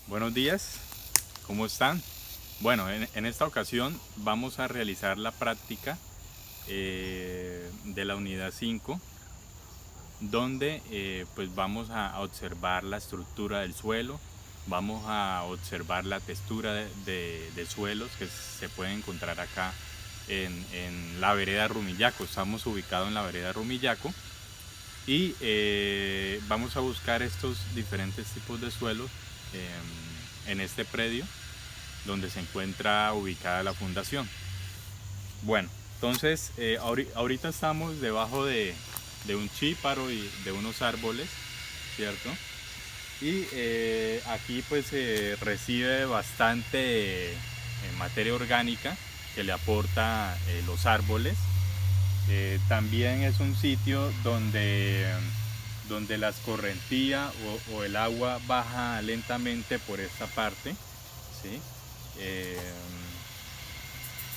Buenos días, ¿cómo están? Bueno, en esta ocasión vamos a realizar la práctica de la unidad 5, donde pues vamos a observar la estructura del suelo, vamos a observar la textura de suelos que se pueden encontrar acá en la vereda Rumillaco. Estamos ubicados en la vereda Rumillaco y vamos a buscar estos diferentes tipos de suelos en este predio donde se encuentra ubicada la fundación. Bueno, entonces ahorita estamos debajo de un chíparo y de unos árboles, ¿cierto? Y aquí pues se recibe bastante materia orgánica que le aporta los árboles. También es un sitio donde la escorrentía o el agua baja lentamente por esta parte, ¿sí?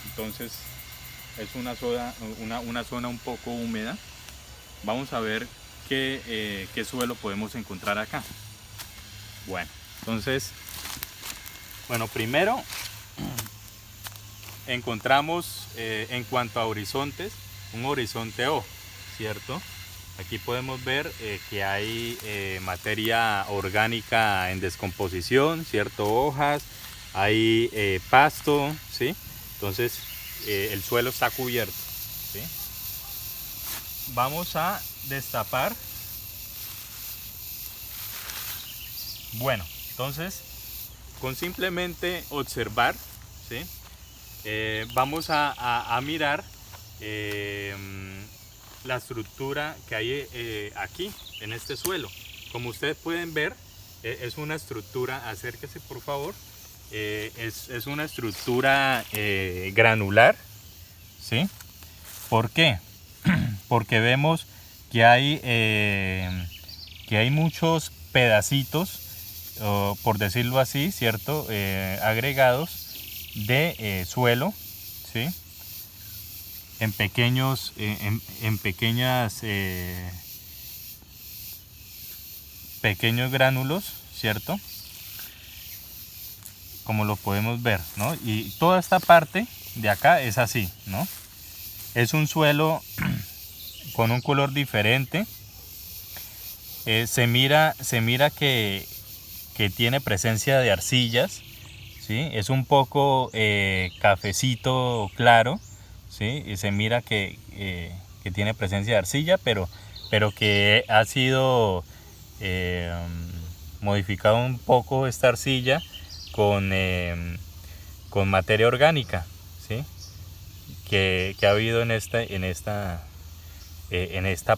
Entonces es una zona un poco húmeda. Vamos a ver qué suelo podemos encontrar acá. Bueno, entonces, primero encontramos en cuanto a horizontes, un horizonte O, ¿cierto? Aquí podemos ver que hay materia orgánica en descomposición, ¿cierto? Hojas, hay pasto, ¿sí? Entonces el suelo está cubierto, ¿sí? Vamos a destapar. Bueno, entonces con simplemente observar, ¿sí? Vamos a mirar la estructura que hay aquí en este suelo. Como ustedes pueden ver, es una estructura, acérquese por favor, es una estructura granular, ¿sí? ¿Por qué? Porque vemos que hay muchos pedacitos, por decirlo así, ¿cierto? Agregados de suelo, ¿sí? En pequeños, pequeños gránulos, ¿cierto? Como lo podemos ver, ¿no? Y toda esta parte de acá es así, ¿no? Es un suelo con un color diferente. Se mira que tiene presencia de arcillas, ¿sí? Es un poco cafecito claro, ¿sí? Y se mira que tiene presencia de arcilla, pero que ha sido modificado un poco esta arcilla con materia orgánica, ¿sí? que ha habido en esta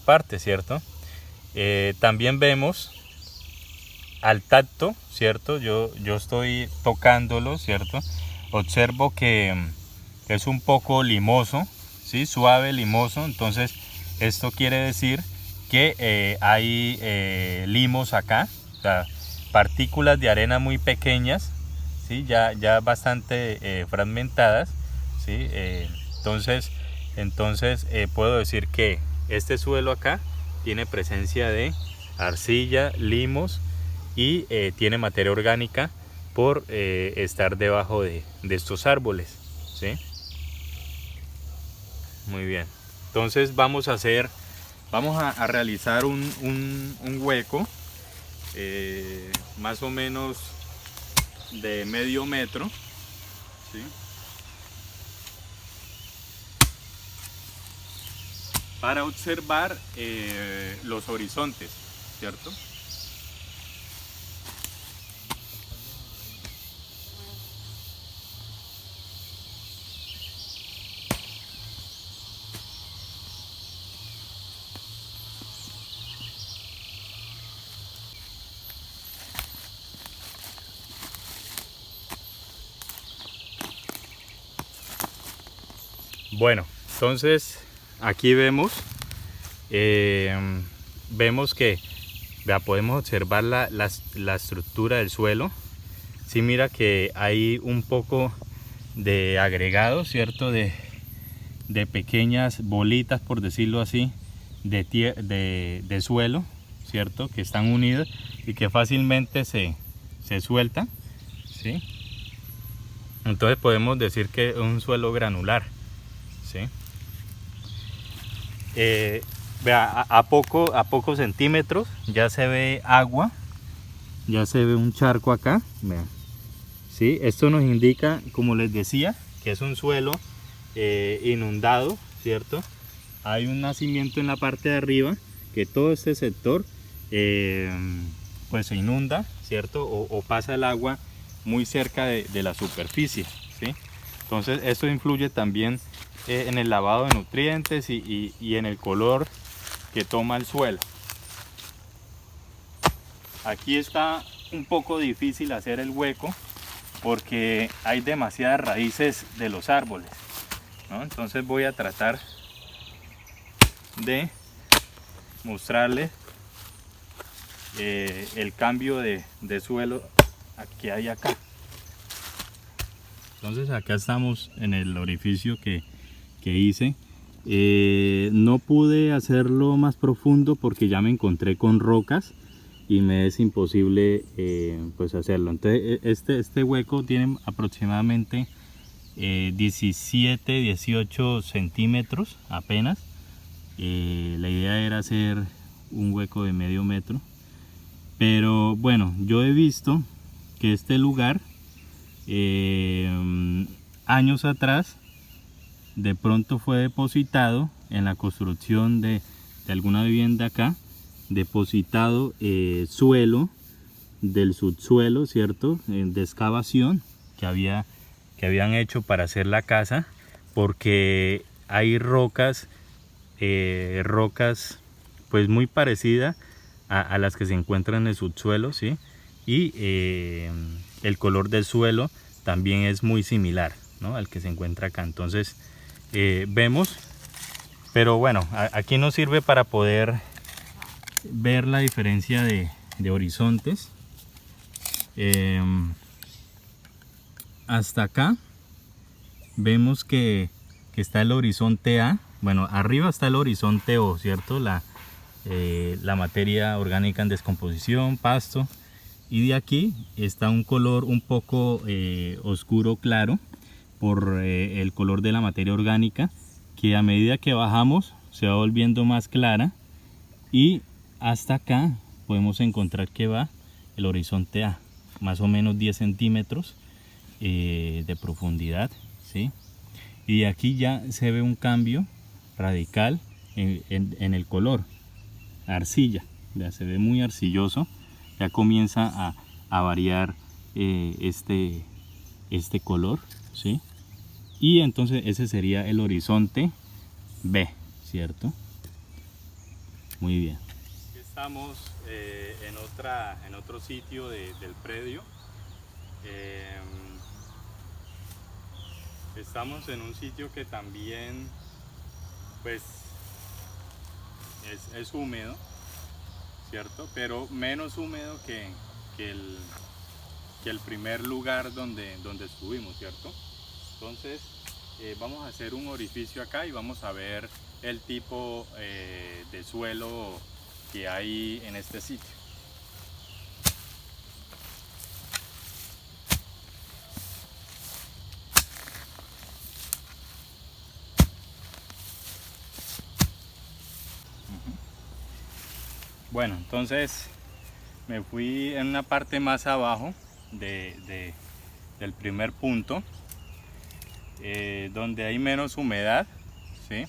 parte, ¿cierto? También vemos al tacto, ¿cierto? Yo estoy tocándolo, ¿cierto? Observo que es un poco limoso, ¿sí? Suave, limoso. Entonces esto quiere decir que hay limos acá, o sea, partículas de arena muy pequeñas, ¿sí? ya bastante fragmentadas, ¿sí? Entonces puedo decir que este suelo acá tiene presencia de arcilla, limos y tiene materia orgánica por estar debajo de estos árboles, ¿sí? Muy bien. Entonces vamos a realizar un hueco más o menos de medio metro, ¿sí? Para observar los horizontes, ¿cierto? Bueno, entonces aquí vemos que ya podemos observar la estructura del suelo. Sí, mira que hay un poco de agregado, ¿cierto? De pequeñas bolitas, por decirlo así, de suelo, ¿cierto? Que están unidas y que fácilmente se sueltan. ¿sí? Entonces podemos decir que es un suelo granular, ¿sí? Vea, a pocos centímetros ya se ve agua, ya se ve un charco acá, vean. ¿Sí? Esto nos indica, como les decía, que es un suelo inundado, ¿cierto? Hay un nacimiento en la parte de arriba, que todo este sector pues se inunda, ¿cierto? O pasa el agua muy cerca de la superficie, ¿sí? Entonces esto influye también en el lavado de nutrientes y en el color que toma el suelo. Aquí está un poco difícil hacer el hueco porque hay demasiadas raíces de los árboles, ¿no? Entonces voy a tratar de mostrarles el cambio de suelo que hay acá. Entonces acá estamos en el orificio que hice. No pude hacerlo más profundo porque ya me encontré con rocas y me es imposible pues hacerlo. Entonces este hueco tiene aproximadamente 17-18 centímetros apenas. La idea era hacer un hueco de medio metro, pero bueno, yo he visto que este lugar años atrás de pronto fue depositado en la construcción de alguna vivienda acá, depositado suelo del subsuelo, ¿cierto? De excavación que habían hecho para hacer la casa, porque hay rocas pues muy parecidas a las que se encuentran en el subsuelo, ¿sí? Y el color del suelo también es muy similar, ¿no?, al que se encuentra acá. Entonces vemos, pero bueno, aquí nos sirve para poder ver la diferencia de horizontes. Hasta acá vemos que está el horizonte A. Bueno, arriba está el horizonte O, ¿cierto? La materia orgánica en descomposición, pasto. Y de aquí está un color un poco oscuro claro por el color de la materia orgánica, que a medida que bajamos se va volviendo más clara, y hasta acá podemos encontrar que va el horizonte A, más o menos 10 centímetros de profundidad, ¿sí? Y aquí ya se ve un cambio radical en el color, arcilla, ya se ve muy arcilloso, ya comienza a variar este color, ¿sí? Y entonces ese sería el horizonte B, ¿cierto? Muy bien. Estamos en otro sitio del predio. Estamos en un sitio que también pues es húmedo, ¿cierto? Pero menos húmedo que el primer lugar donde estuvimos, ¿cierto? Entonces vamos a hacer un orificio acá y vamos a ver el tipo de suelo que hay en este sitio. Bueno, entonces me fui en una parte más abajo del primer punto, donde hay menos humedad, ¿sí?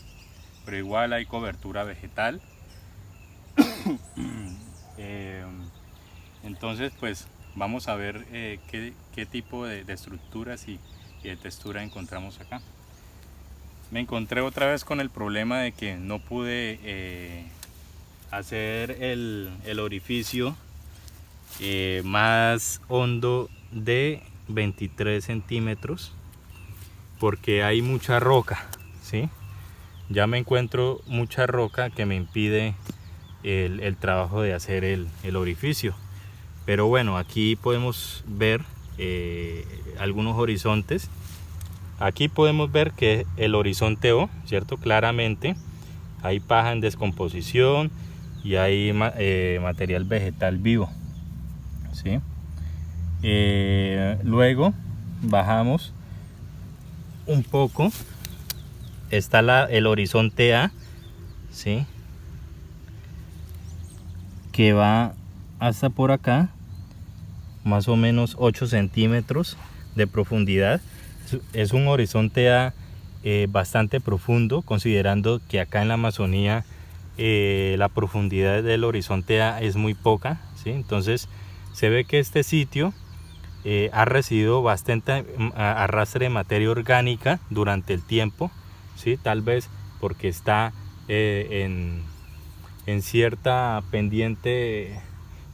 Pero igual hay cobertura vegetal. Entonces pues vamos a ver qué tipo de estructuras y de textura encontramos acá. Me encontré otra vez con el problema de que no pude hacer el orificio más hondo de 23 centímetros porque hay mucha roca, ¿sí? Ya me encuentro mucha roca que me impide el trabajo de hacer el orificio. Pero bueno, aquí podemos ver algunos horizontes. Aquí podemos ver que el horizonte O, ¿cierto? Claramente hay paja en descomposición y hay material vegetal vivo, ¿sí? Luego bajamos un poco, está el horizonte A, ¿sí? Que va hasta por acá, más o menos 8 centímetros de profundidad. Es un horizonte A bastante profundo, considerando que acá en la Amazonía la profundidad del horizonte A es muy poca, ¿sí? Entonces se ve que este sitio ha recibido bastante arrastre de materia orgánica durante el tiempo, ¿sí? Tal vez porque está en cierta pendiente,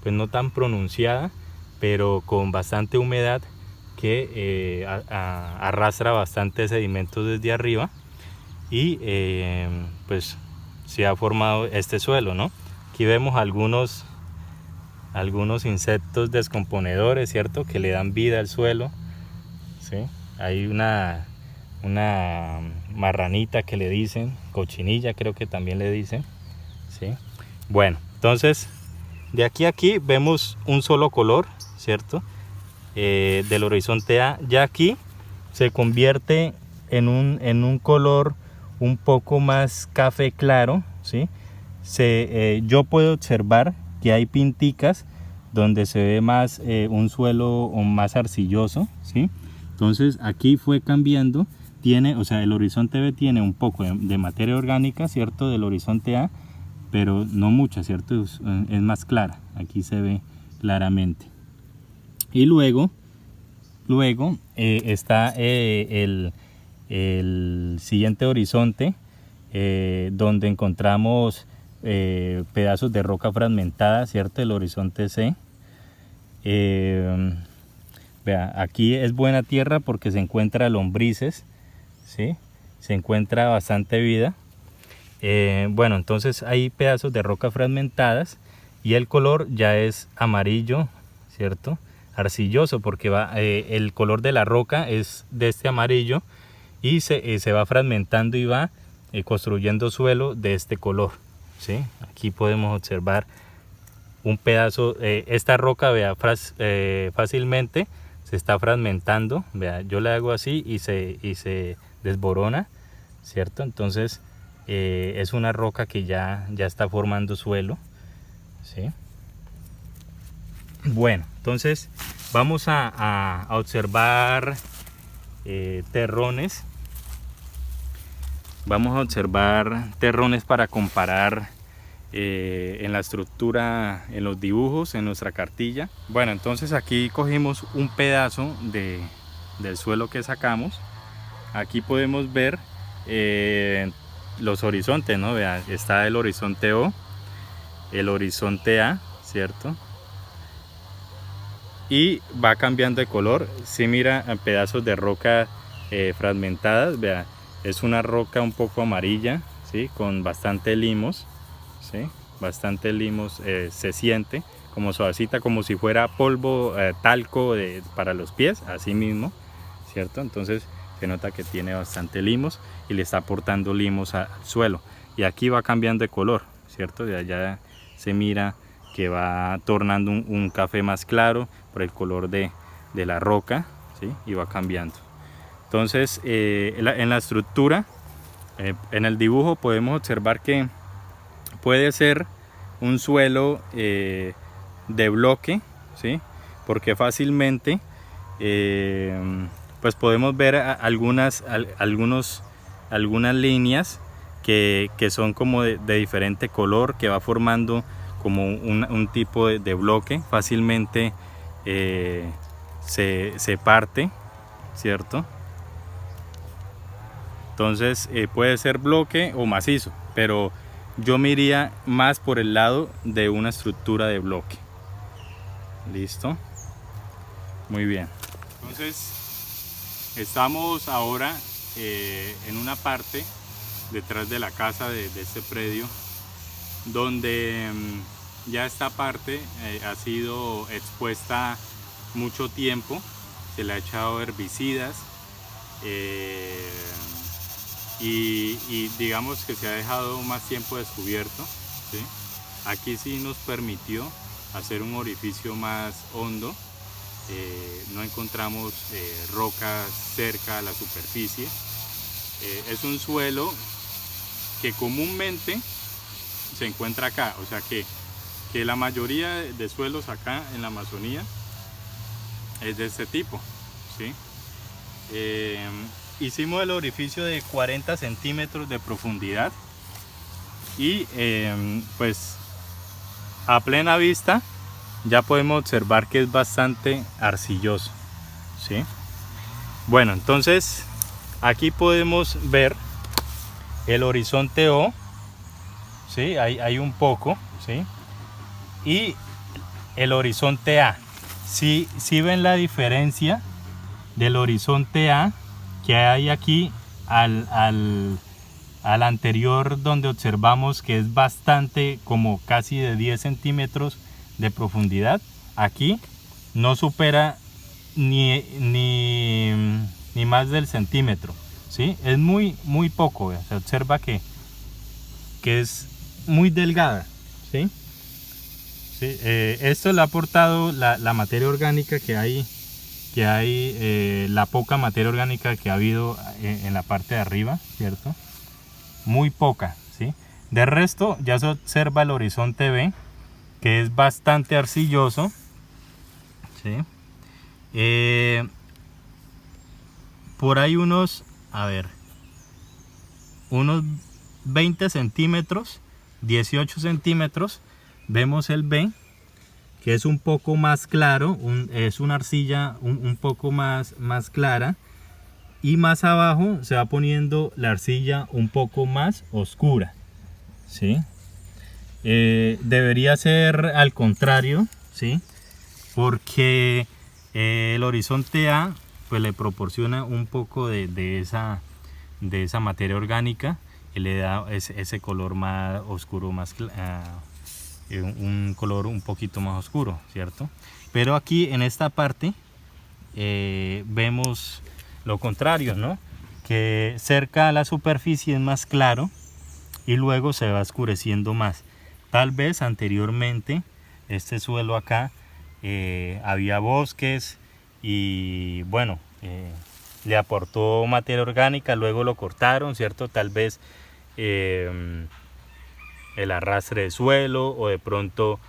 pues no tan pronunciada, pero con bastante humedad, que arrastra bastante sedimentos desde arriba, y pues se ha formado este suelo, ¿no? Aquí vemos algunos insectos descomponedores, ¿cierto? Que le dan vida al suelo, ¿sí? Hay una marranita que le dicen, cochinilla creo que también le dicen, ¿sí? Bueno, entonces de aquí a aquí vemos un solo color, ¿cierto? Del horizonte A. Ya aquí se convierte en un color un poco más café claro, ¿sí? Yo puedo observar que hay pinticas donde se ve más un suelo más arcilloso, ¿sí? Entonces aquí fue cambiando, o sea, el horizonte B tiene un poco de materia orgánica, ¿cierto? Del horizonte A, pero no mucha, ¿cierto? Es más clara, aquí se ve claramente. Y luego está el siguiente horizonte, donde encontramos pedazos de roca fragmentada, ¿cierto? El horizonte C. Vea, aquí es buena tierra porque se encuentra lombrices, ¿sí? Se encuentra bastante vida. Bueno, entonces hay pedazos de roca fragmentadas y el color ya es amarillo, ¿cierto? Arcilloso, porque el color de la roca es de este amarillo, y se va fragmentando y va construyendo suelo de este color, ¿sí? Aquí podemos observar un pedazo, esta roca, vea, fácilmente se está fragmentando, vea, yo le hago así y se desborona, ¿cierto? Entonces es una roca que ya está formando suelo, ¿sí? Bueno, entonces vamos a observar terrones. Vamos a observar terrones para comparar en la estructura, en los dibujos, en nuestra cartilla. Bueno, entonces aquí cogimos un pedazo del suelo que sacamos. Aquí podemos ver los horizontes, ¿no? Vean, está el horizonte O, el horizonte A, ¿cierto? Y va cambiando de color. Si mira pedazos de roca fragmentadas, vea, es una roca un poco amarilla, ¿sí? Con bastante limos, ¿sí? Bastante limos, se siente como suavecita, como si fuera polvo, talco para los pies, así mismo, ¿cierto? Entonces se nota que tiene bastante limos y le está aportando limos al suelo. Y aquí va cambiando de color, ¿cierto? De allá se mira que va tornando un café más claro por el color de la roca, ¿sí? Y va cambiando. Entonces en la estructura, en el dibujo podemos observar que puede ser un suelo de bloque, ¿sí? Porque fácilmente pues podemos ver algunas líneas que son como de diferente color, que va formando como un tipo de bloque. Fácilmente se parte, ¿cierto? Entonces puede ser bloque o macizo, pero yo me iría más por el lado de una estructura de bloque. Listo, muy bien. Entonces estamos ahora en una parte detrás de la casa de este predio, donde ya esta parte ha sido expuesta mucho tiempo, se le ha echado herbicidas y digamos que se ha dejado más tiempo descubierto, ¿sí? Aquí sí nos permitió hacer un orificio más hondo, no encontramos rocas cerca a la superficie. Es un suelo que comúnmente se encuentra acá, o sea que la mayoría de suelos acá en la Amazonía es de este tipo, ¿sí? Hicimos el orificio de 40 centímetros de profundidad y pues a plena vista ya podemos observar que es bastante arcilloso, ¿sí? Bueno, entonces aquí podemos ver el horizonte O, ¿sí? Hay un poco, ¿sí? Y el horizonte A. Si ven la diferencia del horizonte A que hay aquí al anterior, donde observamos que es bastante, como casi de 10 centímetros de profundidad, aquí no supera ni más del centímetro, ¿sí? Es muy poco, se observa que es muy delgada, ¿sí? ¿Sí? Esto le ha aportado la materia orgánica que hay, la poca materia orgánica que ha habido en la parte de arriba, ¿cierto? Muy poca, ¿sí? De resto ya se observa el horizonte B, que es bastante arcilloso, ¿sí? Por ahí unos 20 centímetros, 18 centímetros, vemos el B, que es un poco más claro, es una arcilla un poco más clara, y más abajo se va poniendo la arcilla un poco más oscura, ¿sí? Debería ser al contrario, ¿sí? Porque el horizonte A pues le proporciona un poco de esa materia orgánica y le da ese color más oscuro, un color un poquito más oscuro, ¿cierto? Pero aquí en esta parte vemos lo contrario, ¿no? Que cerca a la superficie es más claro y luego se va oscureciendo más. Tal vez anteriormente este suelo acá había bosques y bueno, le aportó materia orgánica, luego lo cortaron, ¿cierto? Tal vez el arrastre de suelo, o de pronto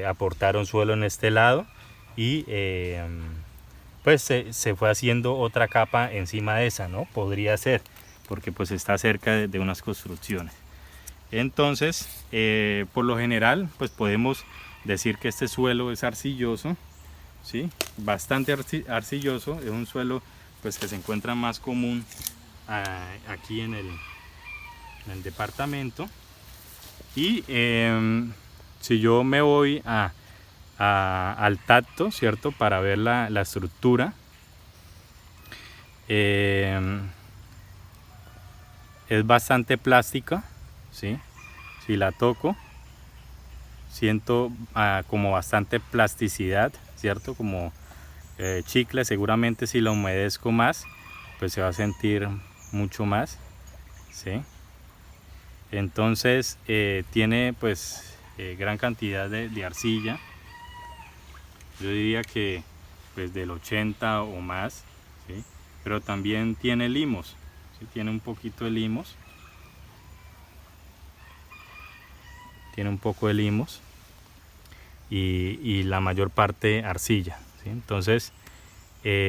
aportaron suelo en este lado y pues se fue haciendo otra capa encima de esa, ¿no? Podría ser, porque pues está cerca de unas construcciones. Entonces, por lo general, pues podemos decir que este suelo es arcilloso, ¿sí? Bastante arcilloso. Es un suelo pues que se encuentra más común aquí en el departamento. Y si yo me voy al tacto, ¿cierto? Para ver la estructura, es bastante plástica, ¿sí? Si la toco, siento como bastante plasticidad, ¿cierto? Como chicle. Seguramente si la humedezco más, pues se va a sentir mucho más, ¿sí? Entonces tiene pues gran cantidad de arcilla. Yo diría que pues del 80 o más, ¿sí? Pero también tiene limos, ¿sí? Tiene un poquito de limos. Tiene un poco de limos y la mayor parte arcilla, ¿sí? Entonces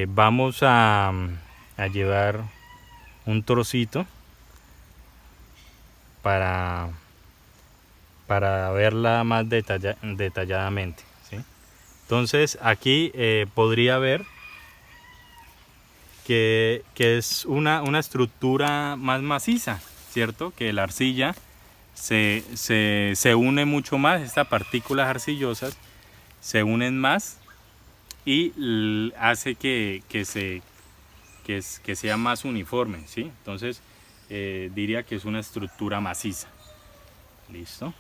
vamos a llevar un trocito para verla más detalladamente, ¿sí? Entonces aquí podría ver que es una estructura más maciza, ¿cierto? Que la arcilla se une mucho más. Estas partículas arcillosas se unen más y hace que sea más uniforme, ¿sí? Entonces diría que es una estructura maciza. Listo.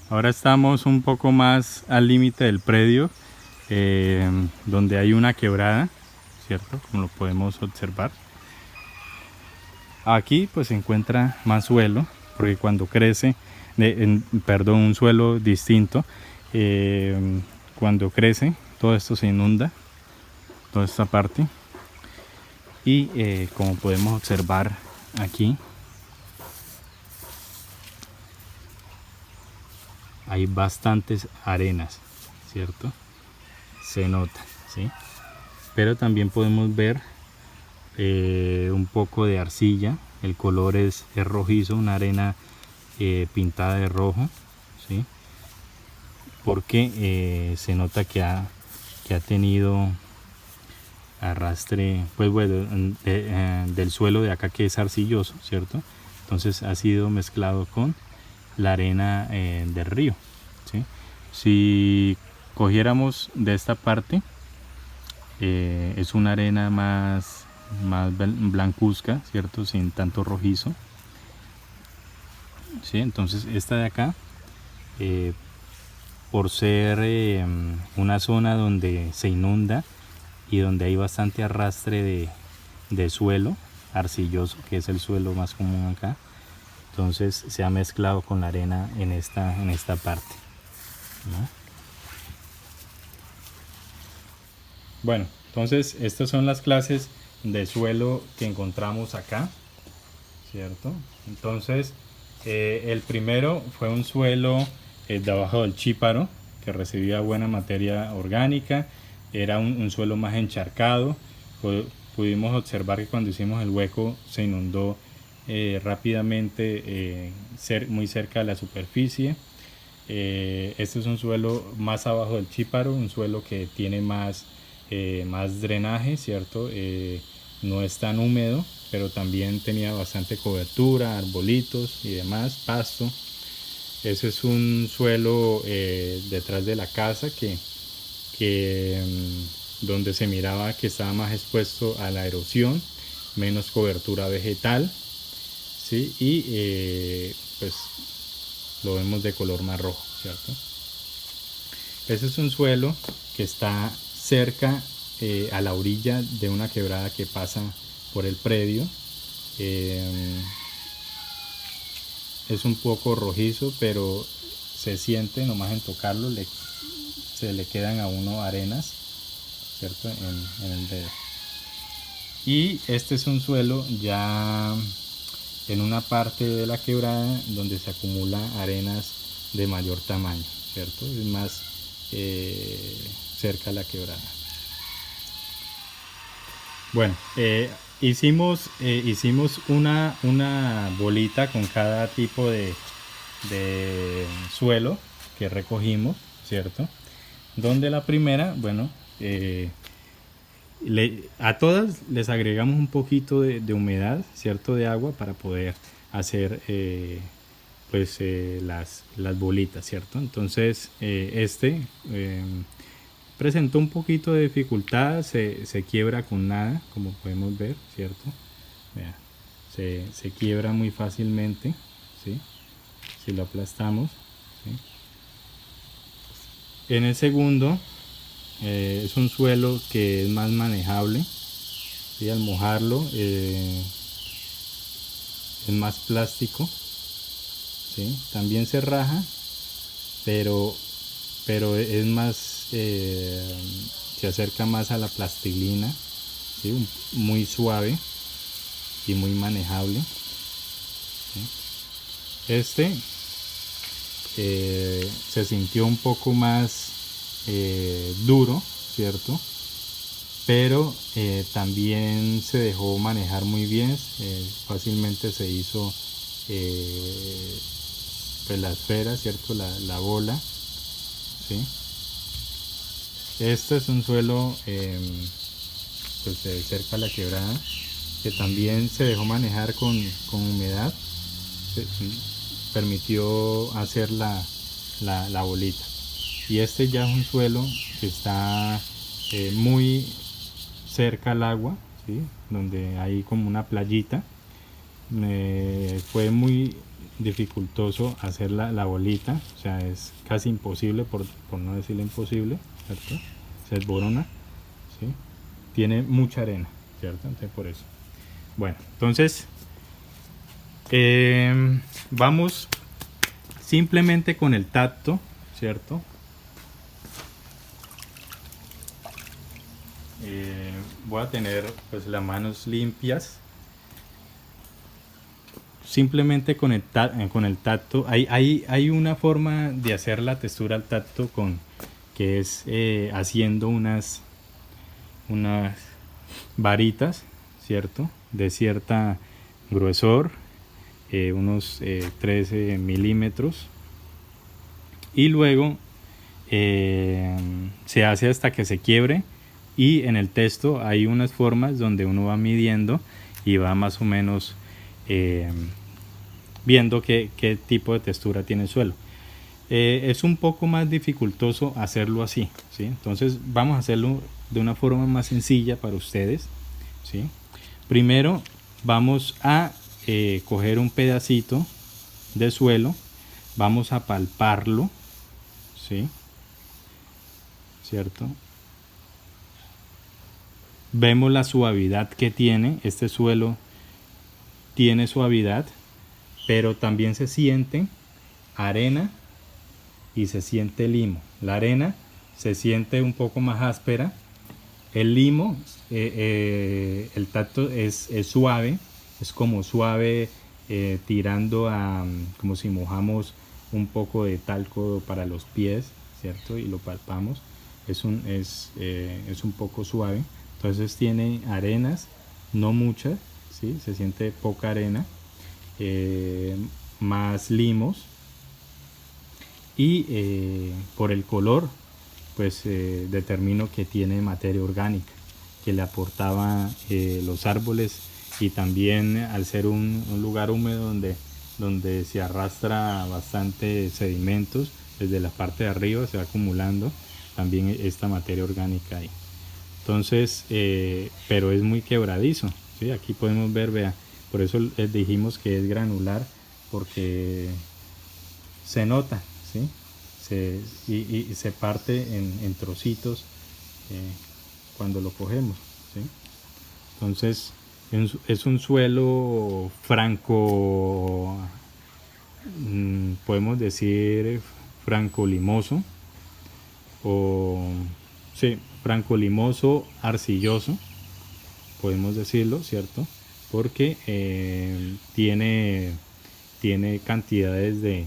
Ahora estamos un poco más al límite del predio, donde hay una quebrada, ¿cierto? Como lo podemos observar. Aquí pues se encuentra más suelo, porque cuando crece, un suelo distinto, cuando crece, todo esto se inunda, toda esta parte. Y como podemos observar aquí, hay bastantes arenas, ¿cierto? Se nota, ¿sí? Pero también podemos ver un poco de arcilla. El color es rojizo, una arena pintada de rojo, ¿sí? Porque se nota que ha tenido arrastre, pues bueno, del suelo de acá, que es arcilloso, ¿cierto? Entonces ha sido mezclado con la arena del río, ¿sí? Si cogiéramos de esta parte, es una arena más blancuzca, ¿cierto? Sin tanto rojizo, ¿sí? Entonces esta de acá, por ser una zona donde se inunda y donde hay bastante arrastre de suelo arcilloso, que es el suelo más común acá, entonces se ha mezclado con la arena en esta parte, ¿no? Bueno, entonces estas son las clases de suelo que encontramos acá, ¿cierto? Entonces el primero fue un suelo de abajo del chíparo, que recibía buena materia orgánica. Era un suelo más encharcado. Pudimos observar que cuando hicimos el hueco se inundó rápidamente, muy cerca de la superficie. Este es un suelo más abajo del chíparo, un suelo que tiene más drenaje, ¿cierto? No es tan húmedo, pero también tenía bastante cobertura, arbolitos y demás, pasto. Ese es un suelo detrás de la casa donde se miraba que estaba más expuesto a la erosión, menos cobertura vegetal, ¿sí? Y pues lo vemos de color más rojo, ¿cierto? Ese es un suelo que está cerca a la orilla de una quebrada que pasa por el predio. Es un poco rojizo, pero se siente nomás en tocarlo, se le quedan a uno arenas, ¿cierto? En el dedo. Y este es un suelo ya en una parte de la quebrada donde se acumulan arenas de mayor tamaño, ¿cierto? Es más cerca a la quebrada. Bueno, hicimos una bolita con cada tipo de suelo que recogimos, ¿cierto? Donde la primera, bueno, a todas les agregamos un poquito de humedad, ¿cierto? De agua, para poder hacer las bolitas, ¿cierto? Entonces presentó un poquito de dificultad, se quiebra con nada, como podemos ver, ¿cierto? Vea, se quiebra muy fácilmente, ¿sí? Si lo aplastamos, ¿sí? En el segundo es un suelo que es más manejable, ¿sí? Al mojarlo es más plástico, ¿sí? También se raja, pero es más, se acerca más a la plastilina, ¿sí? Muy suave y muy manejable, ¿sí? Se sintió un poco más duro, ¿cierto? Pero también se dejó manejar muy bien, fácilmente se hizo pues la esfera, ¿cierto? La bola, ¿sí? Este es un suelo pues de cerca a la quebrada, que también se dejó manejar con humedad, permitió hacer la bolita. Y este ya es un suelo que está muy cerca al agua, ¿sí? Donde hay como una playita. Fue muy dificultoso hacer la bolita, o sea, es casi imposible, por no decirle imposible, ¿cierto? Se desborona, ¿sí? Tiene mucha arena, ¿cierto? Entonces, por eso. Bueno, entonces vamos simplemente con el tacto, ¿cierto? voy a tener pues las manos limpias. Simplemente con con el tacto, hay una forma de hacer la textura al tacto que es haciendo unas varitas, ¿cierto? De cierta gruesor, unos 13 milímetros. Y luego se hace hasta que se quiebre, y en el texto hay unas formas donde uno va midiendo y va más o menos viendo qué tipo de textura tiene el suelo. Es un poco más dificultoso hacerlo así, ¿sí? Entonces vamos a hacerlo de una forma más sencilla para ustedes, ¿sí? Primero vamos a coger un pedacito de suelo, vamos a palparlo, ¿sí? ¿Cierto? Vemos la suavidad que tiene este suelo, tiene suavidad, pero también se siente arena y se siente limo. La arena se siente un poco más áspera, el limo, el tacto es suave, es como suave, tirando a como si mojamos un poco de talco para los pies, ¿cierto? Y lo palpamos, es un poco suave. Entonces tiene arenas, no muchas, ¿sí? Se siente poca arena, más limos, y por el color pues determino que tiene materia orgánica que le aportaba los árboles, y también al ser un lugar húmedo donde se arrastra bastante sedimentos desde la parte de arriba, se va acumulando también esta materia orgánica ahí. Entonces, pero es muy quebradizo, ¿sí? Aquí podemos ver, vea, por eso dijimos que es granular, porque se nota, ¿sí? Y se parte en trocitos cuando lo cogemos, ¿sí? Entonces es un suelo franco, podemos decir franco limoso, o sí, franco limoso arcilloso, podemos decirlo, ¿cierto? Porque tiene cantidades de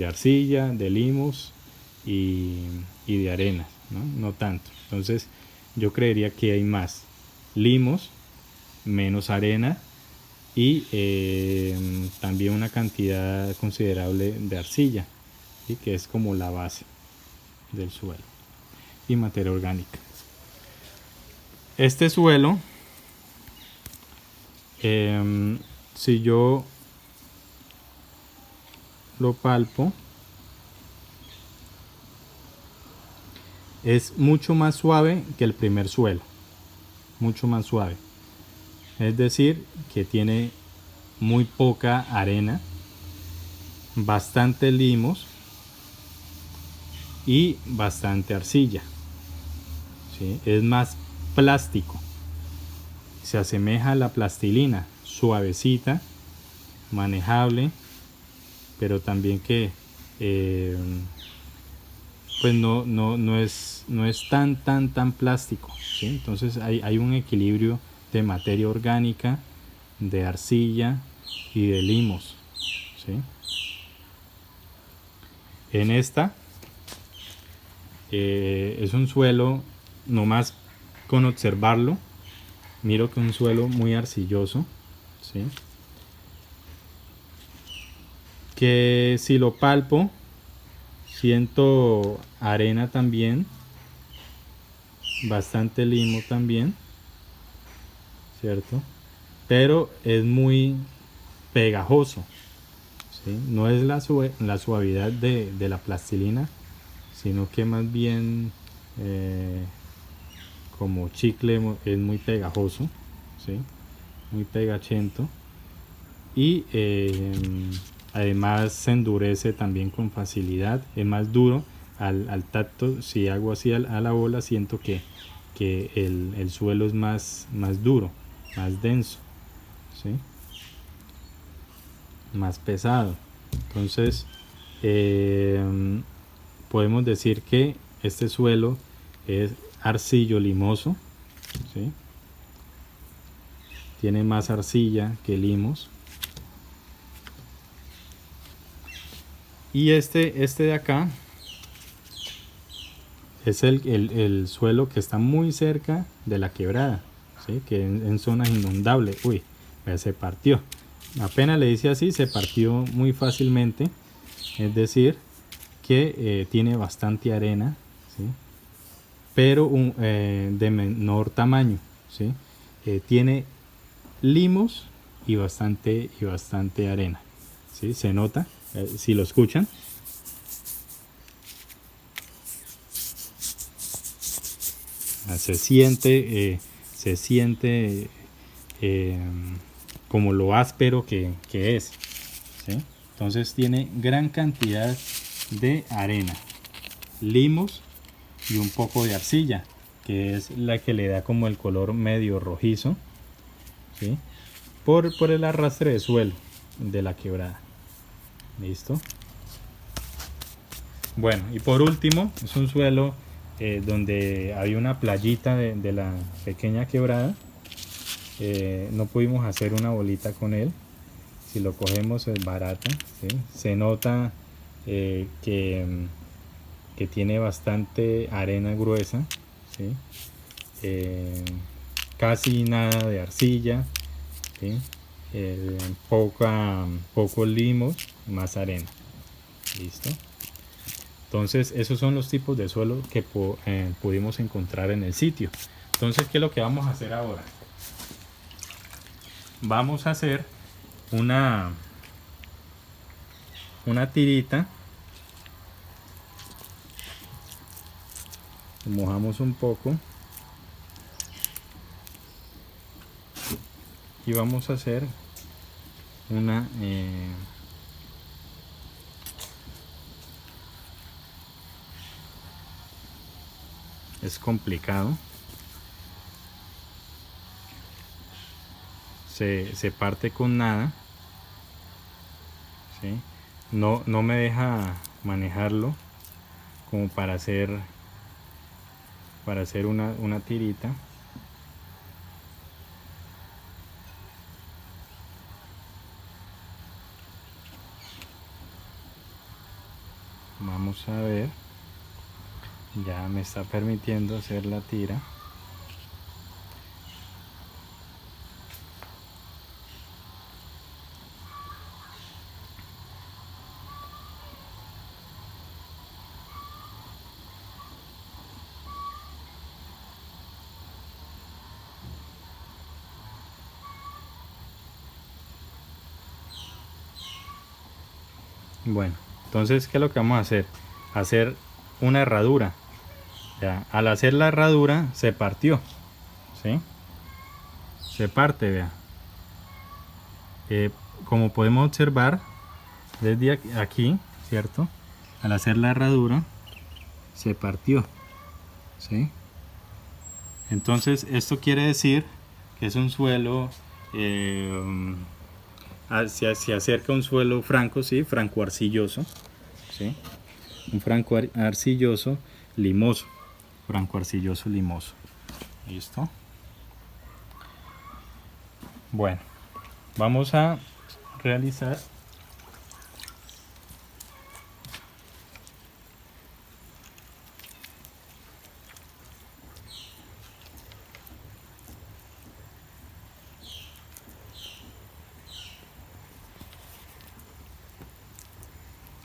arcilla, de limos y de arenas, ¿no? No tanto. Entonces yo creería que hay más limos, menos arena, y también una cantidad considerable de arcilla, ¿sí? Que es como la base del suelo, y materia orgánica. Este suelo, si yo lo palpo, es mucho más suave que el primer suelo, mucho más suave. Es decir, que tiene muy poca arena, bastante limos y bastante arcilla, ¿sí? Es más plástico, se asemeja a la plastilina, suavecita, manejable, pero también que pues no es tan plástico, ¿sí? Entonces hay un equilibrio de materia orgánica, de arcilla y de limos, ¿sí? En esta es un suelo, nomás con observarlo miro que es un suelo muy arcilloso, ¿sí? Que si lo palpo siento arena también, bastante limo también, ¿cierto? Pero es muy pegajoso, ¿sí? No es la suavidad de la plastilina, sino que más bien como chicle, es muy pegajoso, ¿sí? Muy pegachento, y además se endurece también con facilidad, es más duro al tacto. Si hago así a la bola, siento que el suelo es más duro, más denso, ¿sí? Más pesado. Entonces podemos decir que este suelo es arcillo limoso, ¿sí? Tiene más arcilla que limos. Y este de acá es el suelo que está muy cerca de la quebrada, ¿sí? Que en zonas inundables. Uy, ya se partió. Apenas le hice así, se partió muy fácilmente. Es decir, que tiene bastante arena, ¿sí? Pero de menor tamaño, ¿sí? Tiene limos y bastante arena, ¿sí? Se nota, si lo escuchan. Se siente como lo áspero que es, ¿sí? Entonces tiene gran cantidad de arena, limos y un poco de arcilla, que es la que le da como el color medio rojizo, ¿sí? por el arrastre de suelo de la quebrada. Listo. Bueno, y por último es un suelo donde había una playita de la pequeña quebrada. No pudimos hacer una bolita con él. Si lo cogemos es barato, ¿sí? Se nota que tiene bastante arena gruesa, ¿sí? Casi nada de arcilla, ¿sí? Pocos limos, más arena. Listo. Entonces esos son los tipos de suelo que pudimos encontrar en el sitio. Entonces, ¿qué es lo que vamos a hacer ahora? Vamos a hacer una tirita. Mojamos un poco y vamos a hacer una es complicado, se parte con nada, ¿sí? No me deja manejarlo como para hacer una tirita. Vamos a ver, ya me está permitiendo hacer la tira. Bueno, entonces, ¿qué es lo que vamos a hacer? Hacer una herradura. Ya, al hacer la herradura se partió, ¿sí? Se parte, vea. Como podemos observar desde aquí, ¿cierto? Al hacer la herradura se partió, ¿sí? Entonces esto quiere decir que es un suelo, se acerca a un suelo franco, ¿sí? Franco arcilloso, ¿sí? Un franco arcilloso limoso, franco arcilloso limoso. ¿Listo? Bueno, vamos a realizar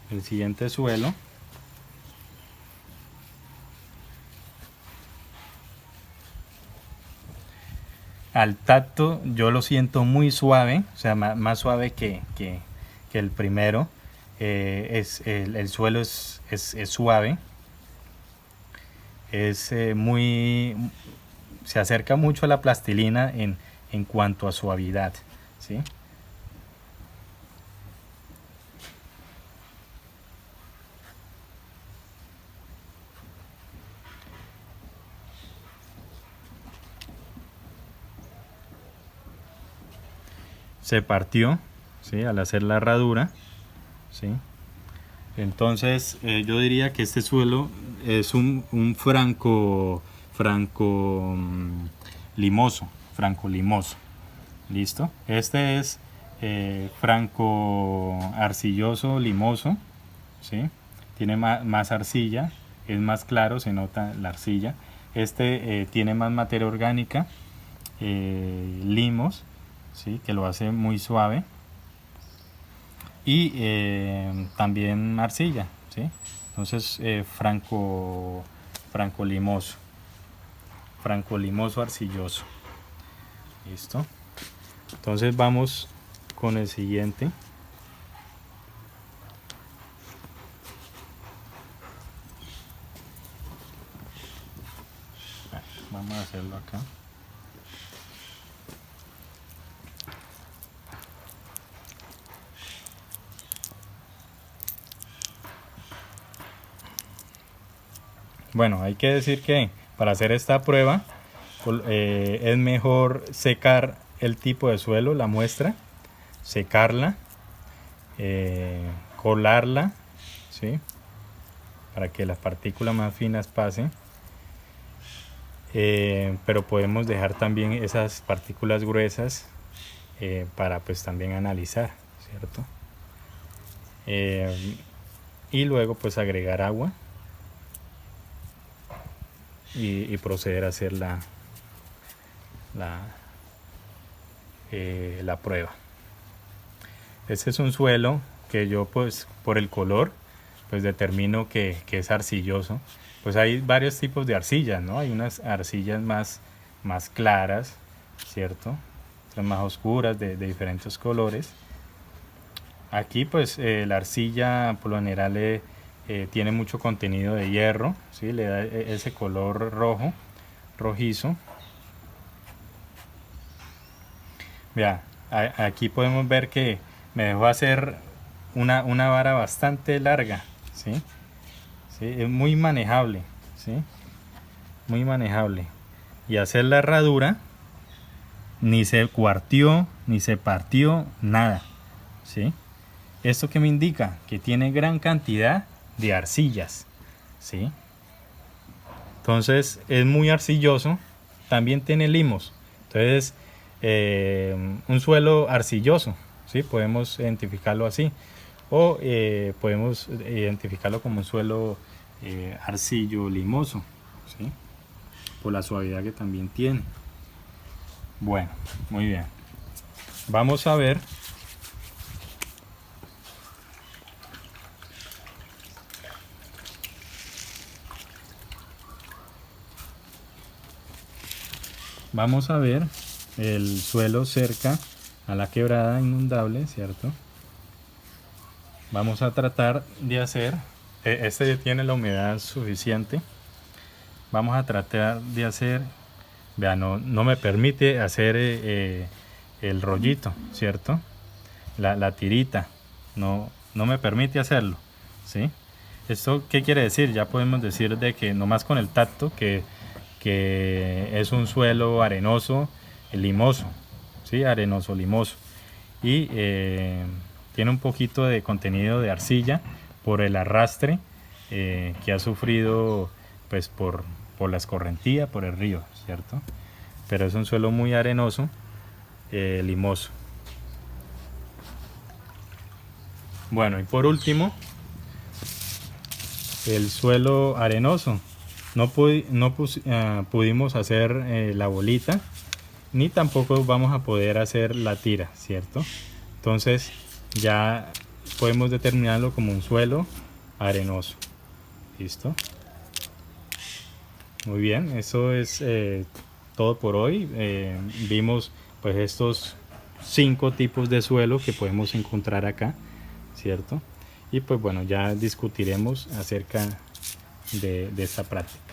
el siguiente suelo. Al tacto yo lo siento muy suave, o sea, más suave que el primero. El suelo es suave, se acerca mucho a la plastilina en cuanto a suavidad, ¿sí? Se partió, ¿sí? Al hacer la herradura, ¿sí? Entonces yo diría que este suelo es un franco limoso, franco limoso. Listo. Este es franco arcilloso limoso, ¿sí? Tiene más arcilla, es más claro, se nota la arcilla. Este tiene más materia orgánica, limos, ¿sí? Que lo hace muy suave, y también arcilla, ¿sí? Entonces franco limoso arcilloso. Listo. Entonces vamos con el siguiente. Vamos a hacerlo acá. Bueno, hay que decir que para hacer esta prueba es mejor secar el tipo de suelo, la muestra, secarla, colarla, ¿sí? Para que las partículas más finas pasen. Pero podemos dejar también esas partículas gruesas para pues también analizar, ¿cierto? Y luego pues agregar agua y proceder a hacer la prueba. Este es un suelo que yo pues por el color pues determino que es arcilloso. Pues hay varios tipos de arcillas, ¿no? Hay unas arcillas más claras, ¿cierto? Son más oscuras, de diferentes colores. Aquí pues la arcilla por lo general tiene mucho contenido de hierro, ¿sí? Le da ese color rojizo. Vea, aquí podemos ver que me dejó hacer una vara bastante larga, ¿sí? ¿Sí? Es muy manejable, ¿sí? Muy manejable. Y hacer la herradura, ni se cuarteó, ni se partió, nada, ¿sí? ¿Esto qué me indica? Que tiene gran cantidad de arcillas, ¿sí? Entonces es muy arcilloso, también tiene limos. Entonces un suelo arcilloso, ¿sí? Podemos identificarlo así, o podemos identificarlo como un suelo arcillo limoso, ¿sí? Por la suavidad que también tiene. Bueno, muy bien. Vamos a ver el suelo cerca a la quebrada inundable, ¿cierto? Vamos a tratar de hacer, este ya tiene la humedad suficiente. Vamos a tratar de hacer, vean, no me permite hacer el rollito, ¿cierto? La tirita, no me permite hacerlo, ¿sí? ¿Esto qué quiere decir? Ya podemos decir de que nomás con el tacto que es un suelo arenoso, limoso, ¿sí? Arenoso, limoso. Y tiene un poquito de contenido de arcilla por el arrastre que ha sufrido pues por la escorrentía, por el río, ¿cierto? Pero es un suelo muy arenoso, limoso. Bueno, y por último, el suelo arenoso. No pudimos hacer la bolita, ni tampoco vamos a poder hacer la tira, ¿cierto? Entonces ya podemos determinarlo como un suelo arenoso. ¿Listo? Muy bien, eso es todo por hoy. Vimos pues estos 5 tipos de suelo que podemos encontrar acá, ¿cierto? Y pues bueno, ya discutiremos acerca de esta práctica.